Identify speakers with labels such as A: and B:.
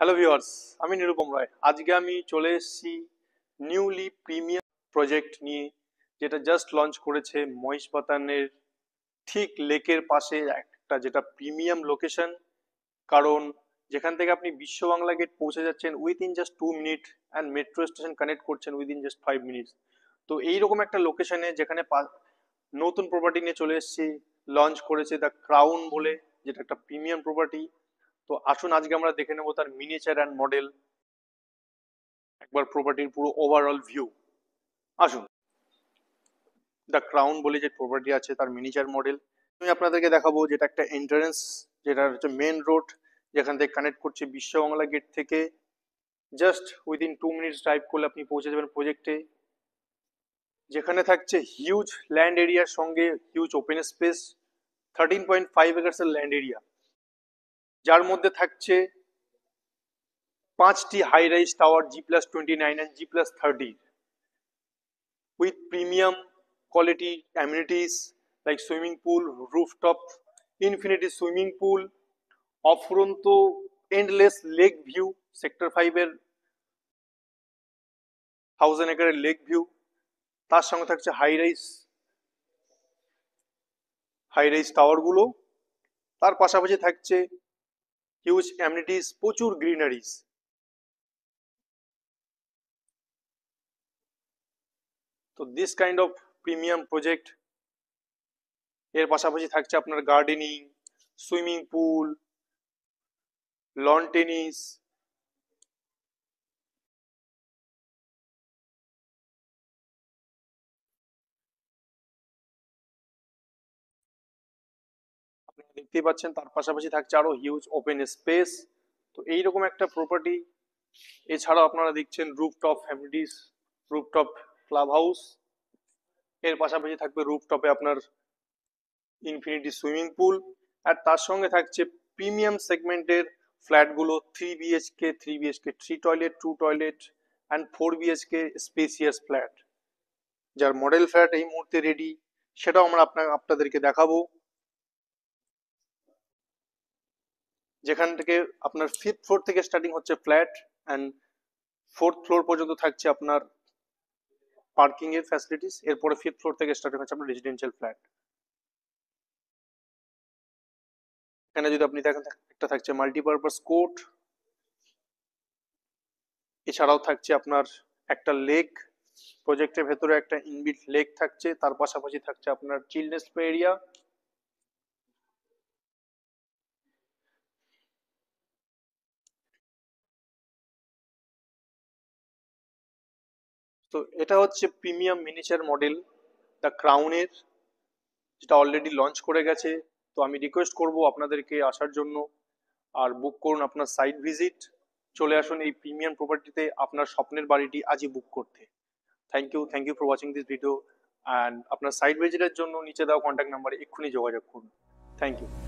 A: Hello viewers, আমি নিরুপম রায়। আজকে আমি চলে এসেছি নিউলি প্রিমিয়াম প্রজেক্ট নিয়ে, যেটা জাস্ট লঞ্চ করেছে মহিষবাতানের ঠিক লেকের পাশে একটা, যেটা প্রিমিয়াম লোকেশন। কারণ যেখান থেকে আপনি বিশ্ব বাংলা গেট পৌঁছে যাচ্ছেন within just 2 minute, and metro station connect করছেন উইদিন জাস্ট 5 মিনিটস। তো এইরকম একটা লোকেশনে যেখানে নতুন প্রপার্টি নিয়ে চলে এসেছি, লঞ্চ করেছে দ্য ক্রাউন বলে, যেটা একটা প্রিমিয়াম প্রপার্টি। তো আসুন আজকে আমরা দেখে নেবো তার মিনিয়েচার অ্যান্ড মডেল, একবার প্রপার্টির পুরো ওভারঅল ভিউ। আসুন, দ্য ক্রাউন বলে যে প্রপার্টি আছে তার মিনিয়েচার মডেল আমি আপনাদেরকে দেখাবো, যেটা একটা এন্ট্রান্স, যেটা হচ্ছে মেন রোড, যেখান থেকে কানেক্ট করছে বিশ্ব বাংলা গেট থেকে। জাস্ট উইদিন 2 মিনিটস ড্রাইভ করলে আপনি পৌঁছে যাবেন প্রজেক্টে, যেখানে থাকছে হিউজ ল্যান্ড এরিয়ার সঙ্গে হিউজ ওপেন স্পেস, 13.5 একর্স এর ল্যান্ড এরিয়া, যার মধ্যে থাকছে 5টি high rise tower G+29 and G+30 with premium quality amenities like swimming pool, rooftop, infinity swimming pool, অফুরন্ত এন্ডলেস লেক ভিউ, সেক্টর 5 এর 1000 একরের লেক ভিউ। তার সঙ্গে থাকছে হাই রাইজ টাওয়ার গুলো। তার পাশাপাশি থাকছে হিউজ অ্যামিনিটিস, প্রচুর গ্রিনারিজ। তো this kind of premium project, এর পাশাপাশি থাকছে আপনার gardening, swimming pool, loan tennis, আপনারা দেখতেই পাচ্ছেন। তার পাশাপাশি থাকছে আরো হিউজ ওপেন স্পেস। তো এইরকম একটা প্রপার্টি। এছাড়াও আপনারা দেখছেন rooftop families, rooftop club house. এর পাশাপাশি থাকবে রুফটপে আপনার ইনফিনিটি সুইমিং পুল। আর তার সঙ্গে থাকছে প্রিমিয়াম সেগমেন্টের ফ্ল্যাটগুলো, 3 BHK, 3 BHK, 3 toilet, 2 toilet and 4 BHK spacious flat, যার মডেল ফ্ল্যাট এই মুহূর্তে রেডি, সেটাও আমরা আপনাদেরকে দেখাবো। যেখান থেকে আপনার 5th ফ্লোর থেকে স্টার্টিং হচ্ছে ফ্ল্যাট, অ্যান্ড 4th ফ্লোর পর্যন্ত থাকছে আপনার পার্কিং এর ফ্যাসিলিটিস। এরপরে 5th ফ্লোর থেকে স্টার্টিং হচ্ছে আপনার রেসিডেন্সিয়াল ফ্ল্যাট। এখানে যদি আপনি দেখেন, একটা থাকছে মাল্টিপারপাস কোর্ট, এছাড়াও থাকছে আপনার একটা লেক, প্রজেক্টের ভেতরে একটা ইনবিল্ট লেক থাকছে। তার পাশাপাশি থাকছে আপনার চিলড্রেন্স প্লে এরিয়া। তো এটা হচ্ছে প্রিমিয়াম মিনিচার মডেল দ্য ক্রাউনের, যেটা অলরেডি লঞ্চ করে গেছে। তো আমি রিকোয়েস্ট করব আপনাদেরকে আসার জন্য, আর বুক করুন আপনার সাইট ভিজিট। চলে আসুন এই প্রিমিয়াম প্রপার্টিতে আপনার স্বপ্নের বাড়িটি আজই বুক করতে। Thank you for watching this video, and আপনার সাইট ভিজিটের জন্য নিচে দেওয়া কন্ট্যাক্ট নাম্বারে এক্ষুনি যোগাযোগ করুন। Thank you.